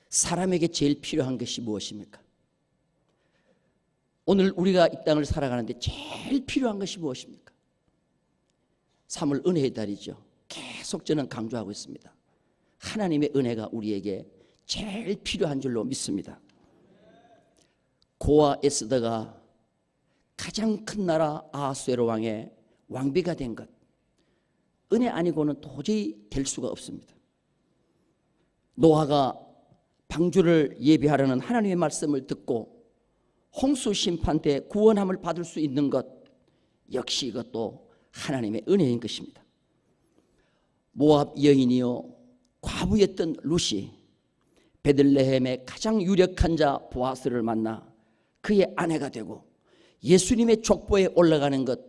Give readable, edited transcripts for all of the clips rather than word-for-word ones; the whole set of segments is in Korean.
사람에게 제일 필요한 것이 무엇입니까? 오늘 우리가 이 땅을 살아가는데 제일 필요한 것이 무엇입니까? 3월 은혜의 달이죠. 계속 저는 강조하고 있습니다. 하나님의 은혜가 우리에게 제일 필요한 줄로 믿습니다. 고아 에스더가 가장 큰 나라 아하수에로 왕의 왕비가 된 것, 은혜 아니고는 도저히 될 수가 없습니다. 노아가 방주를 예비하려는 하나님의 말씀을 듣고 홍수 심판 때 구원함을 받을 수 있는 것, 역시 이것도 하나님의 은혜인 것입니다. 모압 여인이요 과부였던 룻이 베들레헴의 가장 유력한 자 보아스를 만나 그의 아내가 되고 예수님의 족보에 올라가는 것,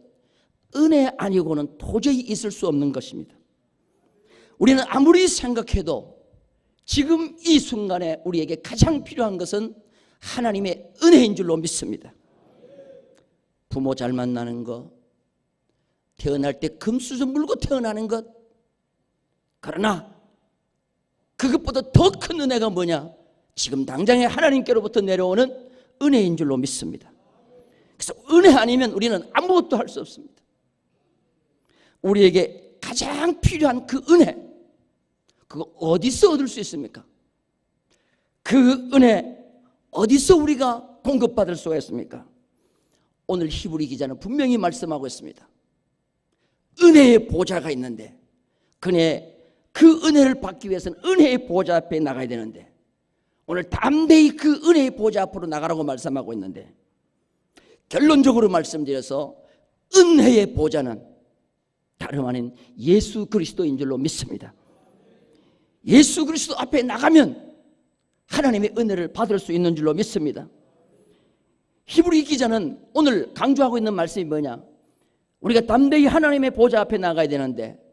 은혜 아니고는 도저히 있을 수 없는 것입니다. 우리는 아무리 생각해도 지금 이 순간에 우리에게 가장 필요한 것은 하나님의 은혜인 줄로 믿습니다. 부모 잘 만나는 것, 태어날 때 금수저 물고 태어나는 것, 그러나 그것보다 더 큰 은혜가 뭐냐? 지금 당장에 하나님께로부터 내려오는 은혜인 줄로 믿습니다. 그래서 은혜 아니면 우리는 아무것도 할 수 없습니다. 우리에게 가장 필요한 그 은혜, 그거 어디서 얻을 수 있습니까? 그 은혜 어디서 우리가 공급받을 수가 있습니까? 오늘 히브리 기자는 분명히 말씀하고 있습니다. 은혜의 보좌가 있는데 그 은혜를 받기 위해서는 은혜의 보좌 앞에 나가야 되는데, 오늘 담대히 그 은혜의 보좌 앞으로 나가라고 말씀하고 있는데, 결론적으로 말씀드려서 은혜의 보좌는 다름 아닌 예수 그리스도인 줄로 믿습니다. 예수 그리스도 앞에 나가면 하나님의 은혜를 받을 수 있는 줄로 믿습니다. 히브리 기자는 오늘 강조하고 있는 말씀이 뭐냐? 우리가 담대히 하나님의 보좌 앞에 나가야 되는데,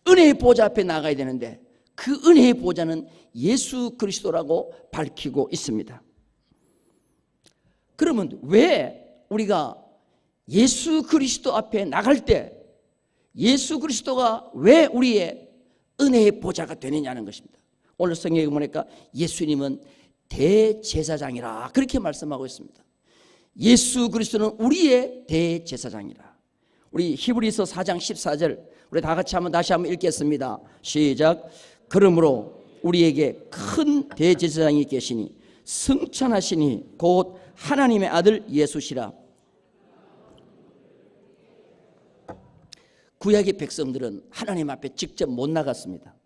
은혜의 보좌 앞에 나가야 되는데, 그 은혜의 보좌는 예수 그리스도라고 밝히고 있습니다. 그러면 왜 우리가 예수 그리스도 앞에 나갈 때 예수 그리스도가 왜 우리의 은혜의 보좌가 되느냐는 것입니다. 오늘 성경에 보니까 예수님은 대제사장이라 그렇게 말씀하고 있습니다. 예수 그리스도는 우리의 대제사장이라. 우리 히브리서 4장 14절 우리 다 같이 다시 한번 읽겠습니다. 시작. 그러므로 우리에게 큰 대제사장이 계시니 승천하시니 곧 하나님의 아들 예수시라. 구약의 백성들은 하나님 앞에 직접 못 나갔습니다.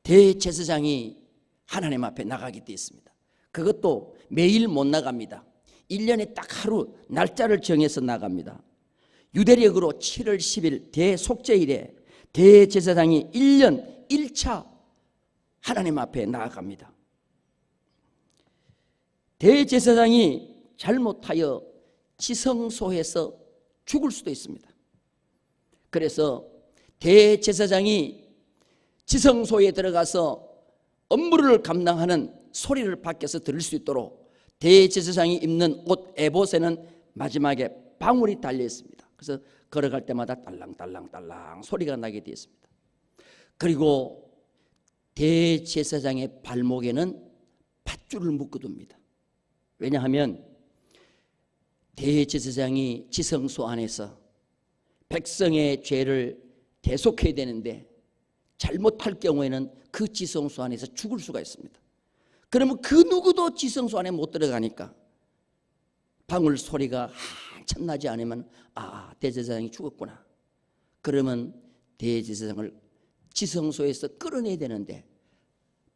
대제사장이 하나님 앞에 나가게 되어 있습니다. 그것도 매일 못 나갑니다. 1년에 딱 하루 날짜를 정해서 나갑니다. 유대력으로 7월 10일 대속죄일에 대제사장이 1년 1차 하나님 앞에 나아갑니다. 대제사장이 잘못하여 지성소에서 죽을 수도 있습니다. 그래서 대제사장이 지성소에 들어가서 업무를 감당하는 소리를 밖에서 들을 수 있도록 대제사장이 입는 옷 에봇에는 마지막에 방울이 달려 있습니다. 그래서 걸어갈 때마다 딸랑딸랑딸랑 소리가 나게 되어 있습니다. 그리고 대제사장의 발목에는 밧줄을 묶어둡니다. 왜냐하면 대제사장이 지성소 안에서 백성의 죄를 대속해야 되는데 잘못할 경우에는 그 지성소 안에서 죽을 수가 있습니다. 그러면 그 누구도 지성소 안에 못 들어가니까 방울 소리가 한참 나지 않으면 대제사장이 죽었구나. 그러면 대제사장을 지성소에서 끌어내야 되는데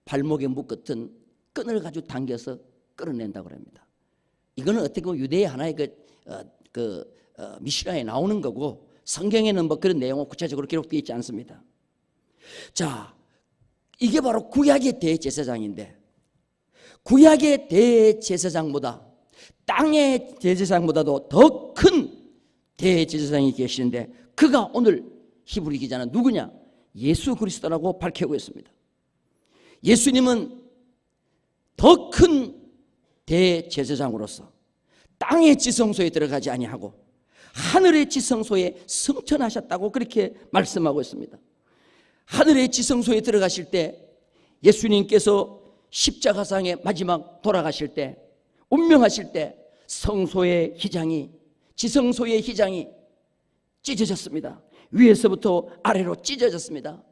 발목에 묶었던 끈을 가지고 당겨서 끌어낸다고 합니다. 이거는 어떻게 보면 유대의 하나의 미시나에 나오는 거고, 성경에는 뭐 그런 내용은 구체적으로 기록되어 있지 않습니다. 자, 이게 바로 구약의 대제사장인데, 구약의 대제사장보다 땅의 대제사장보다도 더 큰 대제사장이 계시는데, 그가 오늘 히브리 기자는 누구냐? 예수 그리스도라고 밝히고 있습니다. 예수님은 더 큰 대제사장으로서 땅의 지성소에 들어가지 아니하고 하늘의 지성소에 승천하셨다고 그렇게 말씀하고 있습니다. 하늘의 지성소에 들어가실 때 예수님께서 십자가상의 마지막 돌아가실 때, 운명하실 때 성소의 휘장이, 지성소의 휘장이 찢어졌습니다. 위에서부터 아래로 찢어졌습니다.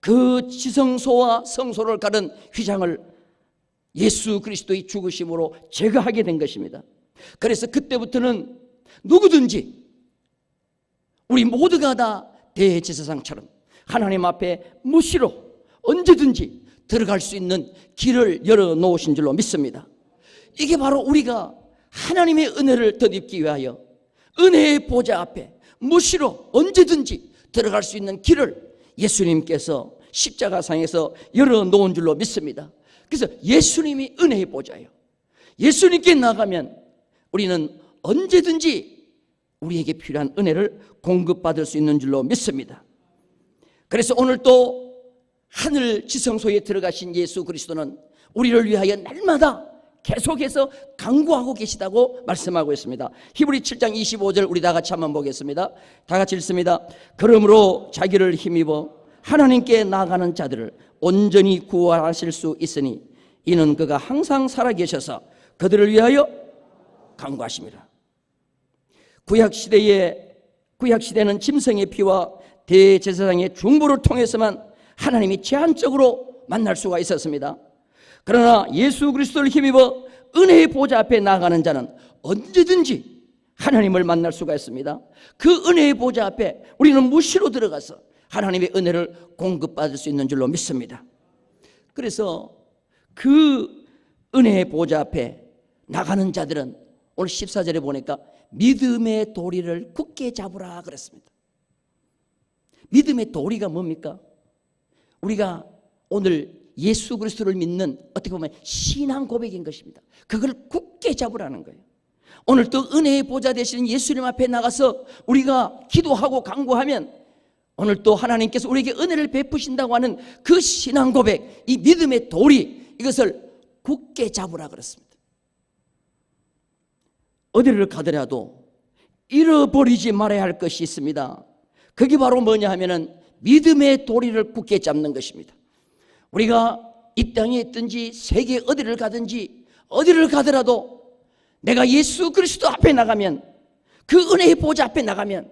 그 지성소와 성소를 가른 휘장을 예수 그리스도의 죽으심으로 제거하게 된 것입니다. 그래서 그때부터는 누구든지, 우리 모두가 다 대제사장처럼 하나님 앞에 무시로 언제든지 들어갈 수 있는 길을 열어놓으신 줄로 믿습니다. 이게 바로 우리가 하나님의 은혜를 덧입기 위하여 은혜의 보좌 앞에 무시로 언제든지 들어갈 수 있는 길을 예수님께서 십자가상에서 열어놓은 줄로 믿습니다. 그래서 예수님이 은혜의 보좌예요. 예수님께 나가면 우리는 언제든지 우리에게 필요한 은혜를 공급받을 수 있는 줄로 믿습니다. 그래서 오늘 또 하늘 지성소에 들어가신 예수 그리스도는 우리를 위하여 날마다 계속해서 간구하고 계시다고 말씀하고 있습니다. 히브리 7장 25절 우리 다 같이 한번 보겠습니다. 다 같이 읽습니다. 그러므로 자기를 힘입어 하나님께 나아가는 자들을 온전히 구원하실 수 있으니 이는 그가 항상 살아계셔서 그들을 위하여 간구하심이라. 구약시대는 짐승의 피와 대제사장의 중보를 통해서만 하나님이 제한적으로 만날 수가 있었습니다. 그러나 예수 그리스도를 힘입어 은혜의 보좌 앞에 나아가는 자는 언제든지 하나님을 만날 수가 있습니다. 그 은혜의 보좌 앞에 우리는 무시로 들어가서 하나님의 은혜를 공급받을 수 있는 줄로 믿습니다. 그래서 그 은혜의 보좌 앞에 나가는 자들은 오늘 14절에 보니까 믿음의 도리를 굳게 잡으라 그랬습니다. 믿음의 도리가 뭡니까? 우리가 오늘 예수 그리스도를 믿는 어떻게 보면 신앙 고백인 것입니다. 그걸 굳게 잡으라는 거예요. 오늘 또 은혜의 보좌 되시는 예수님 앞에 나가서 우리가 기도하고 간구하면 오늘 또 하나님께서 우리에게 은혜를 베푸신다고 하는 그 신앙 고백, 이 믿음의 도리, 이것을 굳게 잡으라 그랬습니다. 어디를 가더라도 잃어버리지 말아야 할 것이 있습니다. 그게 바로 뭐냐 하면은 믿음의 도리를 굳게 잡는 것입니다. 우리가 이 땅에 있든지 세계 어디를 가든지 어디를 가더라도 내가 예수 그리스도 앞에 나가면, 그 은혜의 보좌 앞에 나가면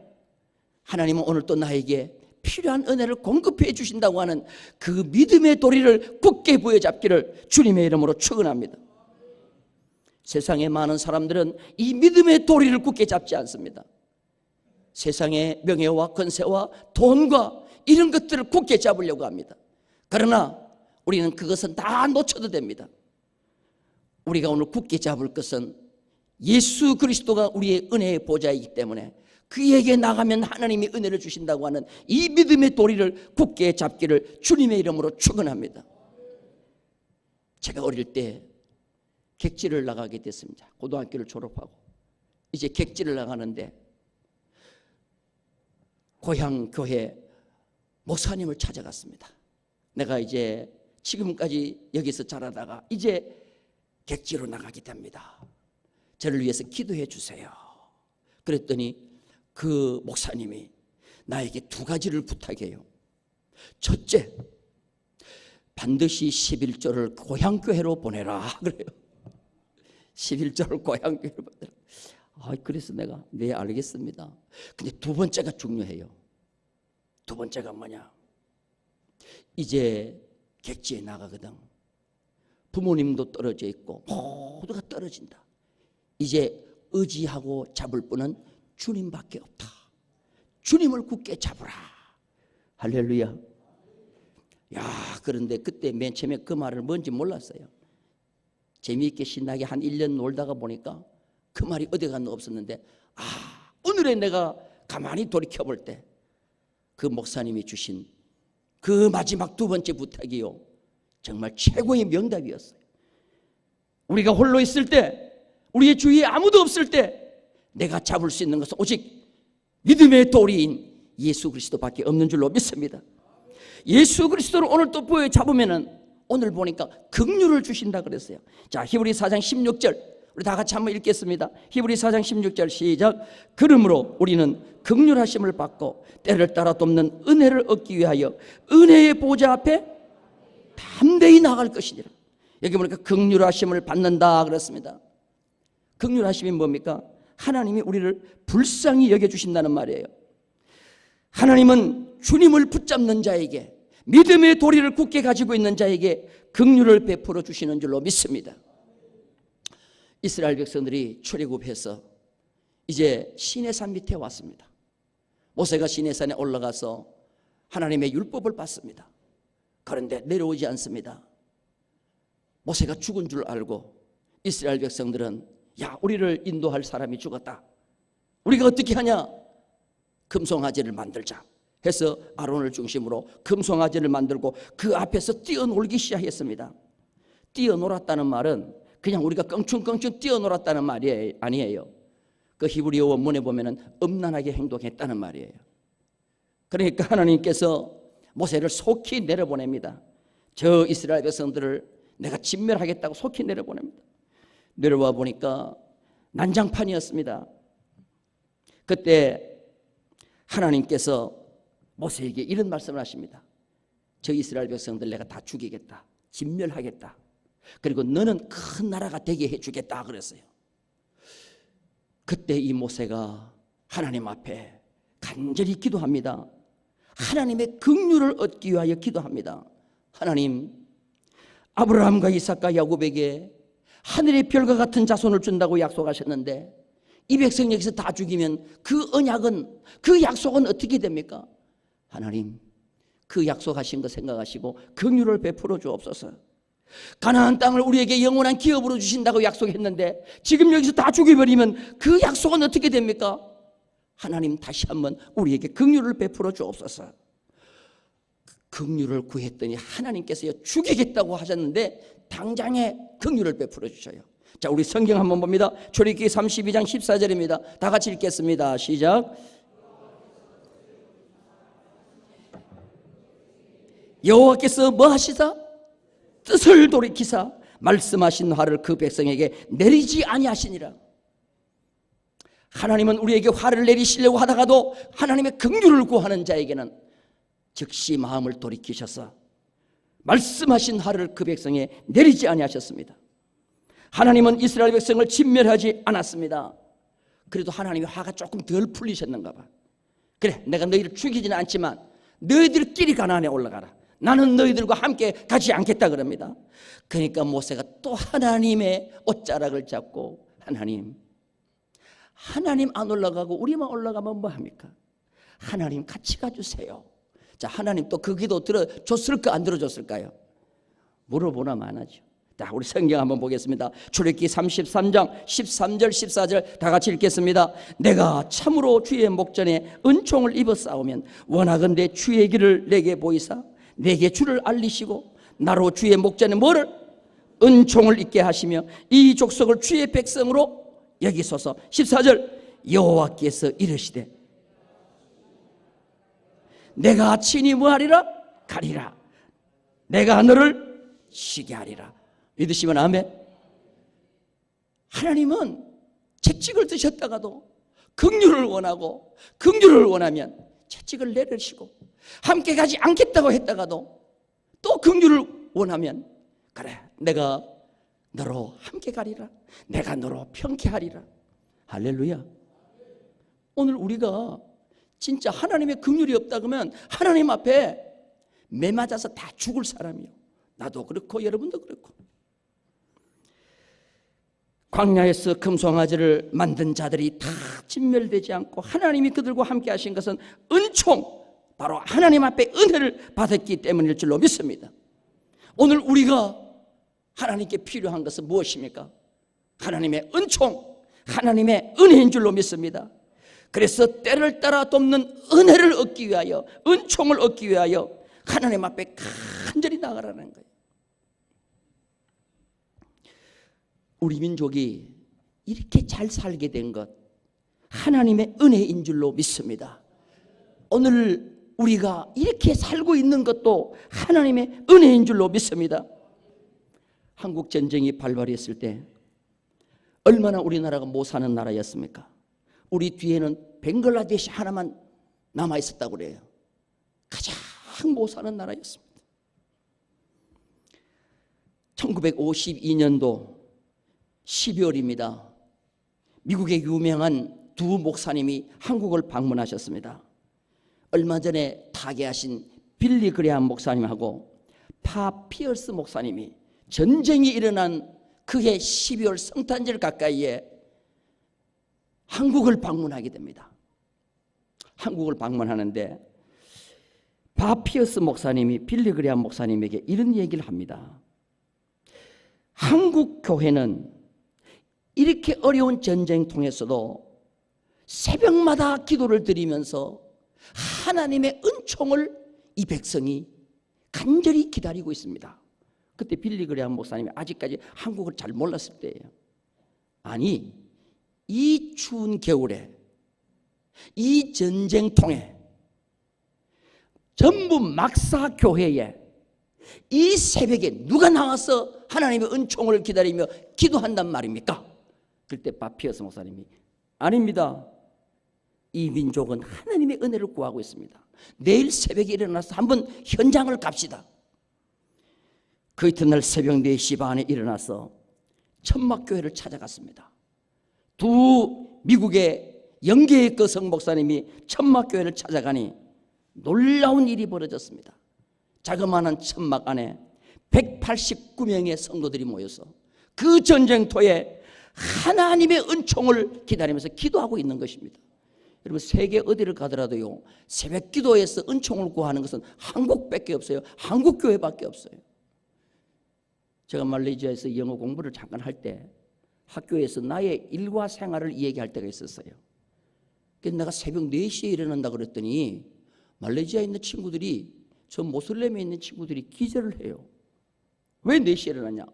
하나님은 오늘 또 나에게 필요한 은혜를 공급해 주신다고 하는 그 믿음의 도리를 굳게 부여잡기를 주님의 이름으로 축원합니다. 세상에 많은 사람들은 이 믿음의 도리를 굳게 잡지 않습니다. 세상의 명예와 권세와 돈과 이런 것들을 굳게 잡으려고 합니다. 그러나 우리는 그것은 다 놓쳐도 됩니다. 우리가 오늘 굳게 잡을 것은 예수 그리스도가 우리의 은혜의 보좌이기 때문에 그에게 나가면 하나님이 은혜를 주신다고 하는 이 믿음의 도리를 굳게 잡기를 주님의 이름으로 축원합니다. 제가 어릴 때 객지를 나가게 됐습니다. 고등학교를 졸업하고 이제 객지를 나가는데 고향 교회 목사님을 찾아갔습니다. 내가 이제 지금까지 여기서 자라다가 이제 객지로 나가게 됩니다. 저를 위해서 기도해 주세요. 그랬더니 그 목사님이 나에게 두 가지를 부탁해요. 첫째, 반드시 11조를 고향교회로 보내라 그래요. 11조를 고향교회로 보내라. 그래서 내가 네 알겠습니다. 근데 두 번째가 중요해요. 두 번째가 뭐냐? 이제 객지에 나가거든. 부모님도 떨어져 있고 모두가 떨어진다. 이제 의지하고 잡을 분은 주님밖에 없다. 주님을 굳게 잡으라. 할렐루야. 그런데 그때 맨 처음에 그 말을 뭔지 몰랐어요. 재미있게 신나게 한 1년 놀다가 보니까 그 말이 어디 갔나 없었는데 오늘에 내가 가만히 돌이켜볼 때 그 목사님이 주신 그 마지막 두 번째 부탁이요, 정말 최고의 명답이었어요. 우리가 홀로 있을 때, 우리의 주위에 아무도 없을 때 내가 잡을 수 있는 것은 오직 믿음의 도리인 예수 그리스도밖에 없는 줄로 믿습니다. 예수 그리스도를 오늘 또 보여 잡으면은 오늘 보니까 긍휼을 주신다 그랬어요. 자, 히브리 4장 16절 우리 다 같이 한번 읽겠습니다. 히브리 4장 16절 시작. 그러므로 우리는 긍휼하심을 받고 때를 따라 돕는 은혜를 얻기 위하여 은혜의 보좌 앞에 담대히 나갈 것이니라. 여기 보니까 긍휼하심을 받는다 그랬습니다. 긍휼하심이 뭡니까? 하나님이 우리를 불쌍히 여겨주신다는 말이에요. 하나님은 주님을 붙잡는 자에게, 믿음의 도리를 굳게 가지고 있는 자에게 긍휼을 베풀어 주시는 줄로 믿습니다. 이스라엘 백성들이 출애굽해서 이제 시내산 밑에 왔습니다. 모세가 시내산에 올라가서 하나님의 율법을 받습니다. 그런데 내려오지 않습니다. 모세가 죽은 줄 알고 이스라엘 백성들은 야, 우리를 인도할 사람이 죽었다. 우리가 어떻게 하냐? 금송아지를 만들자 해서 아론을 중심으로 금송아지를 만들고 그 앞에서 뛰어놀기 시작했습니다. 뛰어놀았다는 말은 그냥 우리가 껑충껑충 뛰어놀았다는 말이 아니에요. 그 히브리어 원문에 보면은 음란하게 행동했다는 말이에요. 그러니까 하나님께서 모세를 속히 내려보냅니다. 저 이스라엘 백성들을 내가 진멸하겠다고 속히 내려보냅니다. 내려와 보니까 난장판이었습니다. 그때 하나님께서 모세에게 이런 말씀을 하십니다. 저 이스라엘 백성들 내가 다 죽이겠다. 진멸하겠다. 그리고 너는 큰 나라가 되게 해주겠다 그랬어요. 그때 이 모세가 하나님 앞에 간절히 기도합니다. 하나님의 긍휼을 얻기 위하여 기도합니다. 하나님, 아브라함과 이삭과 야곱에게 하늘의 별과 같은 자손을 준다고 약속하셨는데 이 백성 여기서 다 죽이면 그 언약은, 그 약속은 어떻게 됩니까? 하나님, 그 약속하신 거 생각하시고 긍휼을 베풀어 주옵소서. 가나안 땅을 우리에게 영원한 기업으로 주신다고 약속했는데 지금 여기서 다 죽여버리면 그 약속은 어떻게 됩니까? 하나님, 다시 한번 우리에게 긍휼을 베풀어 주옵소서. 긍휼을 구했더니 하나님께서 죽이겠다고 하셨는데 당장에 긍휼을 베풀어 주셔요. 자, 우리 성경 한번 봅니다. 출애굽기 32장 14절입니다. 다 같이 읽겠습니다. 시작. 여호와께서 뭐 하시사? 뜻을 돌이키사 말씀하신 화를 그 백성에게 내리지 아니하시니라. 하나님은 우리에게 화를 내리시려고 하다가도 하나님의 긍휼을 구하는 자에게는 즉시 마음을 돌이키셔서 말씀하신 화를 그 백성에 내리지 아니하셨습니다. 하나님은 이스라엘 백성을 진멸하지 않았습니다. 그래도 하나님의 화가 조금 덜 풀리셨는가 봐. 그래, 내가 너희를 죽이지는 않지만 너희들끼리 가나안에 올라가라. 나는 너희들과 함께 가지 않겠다 그럽니다. 그러니까 모세가 또 하나님의 옷자락을 잡고 하나님 안 올라가고 우리만 올라가면 뭐합니까? 하나님 같이 가주세요. 자, 하나님 또 그 기도 들어줬을까 안 들어줬을까요? 물어보나 마나죠. 자, 우리 성경 한번 보겠습니다. 출애굽기 33장 13절 14절 다 같이 읽겠습니다. 내가 참으로 주의 목전에 은총을 입어 싸우면 원하건대 주의 길을 내게 보이사 내게 주를 알리시고 나로 주의 목전에 뭐를? 은총을 입게 하시며 이 족속을 주의 백성으로 여기소서. 14절 여호와께서 이르시되 내가 친히 뭐하리라? 가리라. 내가 너를 쉬게 하리라. 믿으시면 아멘. 하나님은 채찍을 드셨다가도 긍휼을 원하고 긍휼을 원하면 채찍을 내리시고 함께 가지 않겠다고 했다가도 또 긍휼을 원하면 그래, 내가 너로 함께 가리라. 내가 너로 평쾌하리라. 할렐루야. 오늘 우리가 진짜 하나님의 긍휼이 없다 그러면 하나님 앞에 매맞아서 다 죽을 사람이요. 나도 그렇고 여러분도 그렇고. 광야에서 금송아지를 만든 자들이 다 진멸되지 않고 하나님이 그들과 함께 하신 것은 은총, 바로 하나님 앞에 은혜를 받았기 때문일 줄로 믿습니다. 오늘 우리가 하나님께 필요한 것은 무엇입니까? 하나님의 은총, 하나님의 은혜인 줄로 믿습니다. 그래서 때를 따라 돕는 은혜를 얻기 위하여, 은총을 얻기 위하여 하나님 앞에 간절히 나가라는 거예요. 우리 민족이 이렇게 잘 살게 된 것 하나님의 은혜인 줄로 믿습니다. 오늘 우리가 이렇게 살고 있는 것도 하나님의 은혜인 줄로 믿습니다. 한국 전쟁이 발발했을 때 얼마나 우리나라가 못 사는 나라였습니까? 우리 뒤에는 벵글라데시 하나만 남아 있었다고 그래요. 가장 못 사는 나라였습니다. 1952년도 12월입니다. 미국의 유명한 두 목사님이 한국을 방문하셨습니다. 얼마 전에 타계하신 빌리 그레함 목사님하고 파 피어스 목사님이 전쟁이 일어난 그해 12월 성탄절 가까이에 한국을 방문하게 됩니다. 한국을 방문하는데 파 피어스 목사님이 빌리 그레함 목사님에게 이런 얘기를 합니다. 한국 교회는 이렇게 어려운 전쟁통에서도 새벽마다 기도를 드리면서 하나님의 은총을 이 백성이 간절히 기다리고 있습니다. 그때 빌리 그레함 목사님이 아직까지 한국을 잘 몰랐을 때예요. 아니, 이 추운 겨울에 이 전쟁통에 전부 막사 교회에 이 새벽에 누가 나와서 하나님의 은총을 기다리며 기도한단 말입니까? 그때 바피어스 목사님이 아닙니다. 이 민족은 하나님의 은혜를 구하고 있습니다. 내일 새벽에 일어나서 한번 현장을 갑시다. 그 이튿날 새벽 4시 반에 일어나서 천막교회를 찾아갔습니다. 두 미국의 영계의 거성 목사님이 천막교회를 찾아가니 놀라운 일이 벌어졌습니다. 자그마한 천막 안에 189명의 성도들이 모여서 그 전쟁터에 하나님의 은총을 기다리면서 기도하고 있는 것입니다. 여러분, 세계 어디를 가더라도요, 새벽 기도에서 은총을 구하는 것은 한국밖에 없어요. 한국 교회밖에 없어요. 제가 말레이시아에서 영어 공부를 잠깐 할 때 학교에서 나의 일과 생활을 이야기할 때가 있었어요. 그래서 내가 새벽 4시에 일어난다 그랬더니 말레이시아에 있는 친구들이, 저 모슬렘에 있는 친구들이 기절을 해요. 왜 4시에 일어나냐?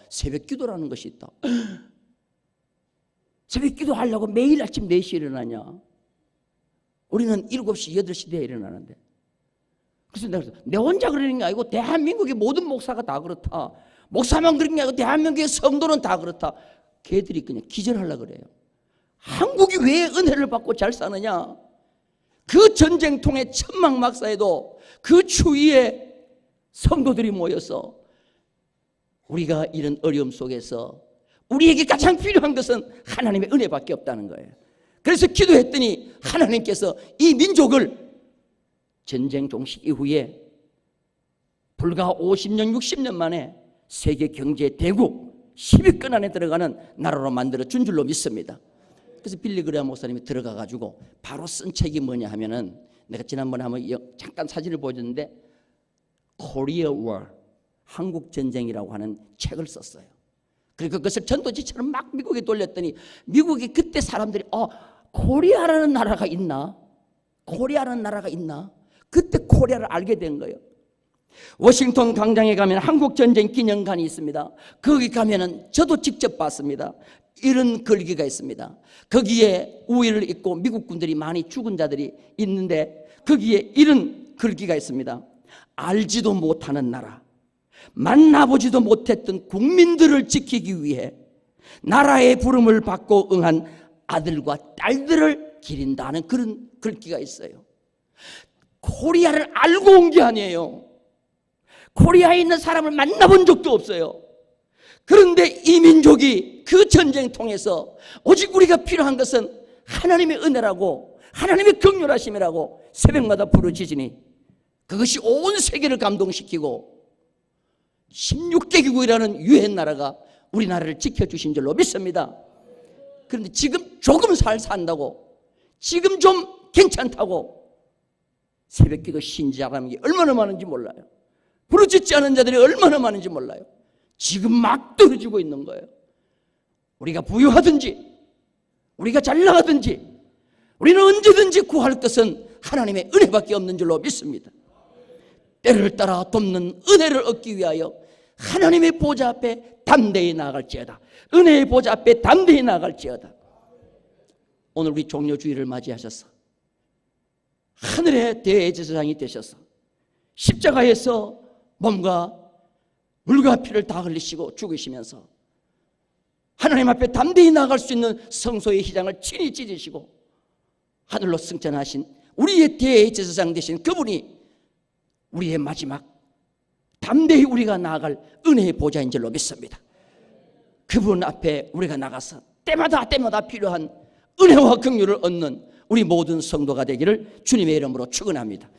새벽 기도라는 것이 있다. 새벽 기도하려고 매일 아침 4시에 일어나냐? 우리는 7시, 8시 돼야 일어나는데. 그래서 내가 내 혼자 그러는 게 아니고 대한민국의 모든 목사가 다 그렇다. 목사만 그런 게 아니고 대한민국의 성도는 다 그렇다. 걔들이 그냥 기절하려고 그래요. 한국이 왜 은혜를 받고 잘 사느냐? 그 전쟁통의 천막 막사에도 그 추위에 성도들이 모여서 우리가 이런 어려움 속에서 우리에게 가장 필요한 것은 하나님의 은혜밖에 없다는 거예요. 그래서 기도했더니 하나님께서 이 민족을 전쟁 종식 이후에 불과 50년, 60년 만에 세계 경제 대국 10위권 안에 들어가는 나라로 만들어 준 줄로 믿습니다. 그래서 빌리 그레함 목사님이 들어가 가지고 바로 쓴 책이 뭐냐 하면은, 내가 지난번에 한번 잠깐 사진을 보여줬는데 코리아 워, 한국 전쟁이라고 하는 책을 썼어요. 그리고 그것을 전도지처럼 막 미국에 돌렸더니 미국에 그때 사람들이 코리아라는 나라가 있나? 코리아라는 나라가 있나? 그때 코리아를 알게 된 거예요. 워싱턴 광장에 가면 한국전쟁 기념관이 있습니다. 거기 가면은 저도 직접 봤습니다. 이런 글귀가 있습니다. 거기에 우위를 입고 미국 군들이 많이 죽은 자들이 있는데 거기에 이런 글귀가 있습니다. 알지도 못하는 나라, 만나보지도 못했던 국민들을 지키기 위해 나라의 부름을 받고 응한 아들과 딸들을 기린다는 그런 글귀가 있어요. 코리아를 알고 온 게 아니에요. 코리아에 있는 사람을 만나본 적도 없어요. 그런데 이 민족이 그 전쟁통에서 오직 우리가 필요한 것은 하나님의 은혜라고, 하나님의 긍휼하심이라고 새벽마다 부르짖으니 그것이 온 세계를 감동시키고 16개국이라는 유엔 나라가 우리나라를 지켜주신 줄로 믿습니다. 그런데 지금 조금 산다고, 지금 좀 괜찮다고 새벽기도 신지하는 게 얼마나 많은지 몰라요. 부르짖지 않은 자들이 얼마나 많은지 몰라요. 지금 막 떨어지고 있는 거예요. 우리가 부유하든지 우리가 잘 나가든지 우리는 언제든지 구할 것은 하나님의 은혜밖에 없는 줄로 믿습니다. 때를 따라 돕는 은혜를 얻기 위하여 하나님의 보좌 앞에 담대히 나아갈지어다. 은혜의 보좌 앞에 담대히 나아갈지어다. 오늘 우리 종료주일을 맞이하셔서 하늘의 대제사장이 되셔서 십자가에서 몸과 물과 피를 다 흘리시고 죽으시면서 하나님 앞에 담대히 나아갈 수 있는 성소의 휘장을 친히 찢으시고 하늘로 승천하신 우리의 대제사장 되신 그분이 우리의 마지막 담대히 우리가 나아갈 은혜의 보좌인 줄로 믿습니다. 그분 앞에 우리가 나가서 때마다 필요한 은혜와 긍휼을 얻는 우리 모든 성도가 되기를 주님의 이름으로 축원합니다.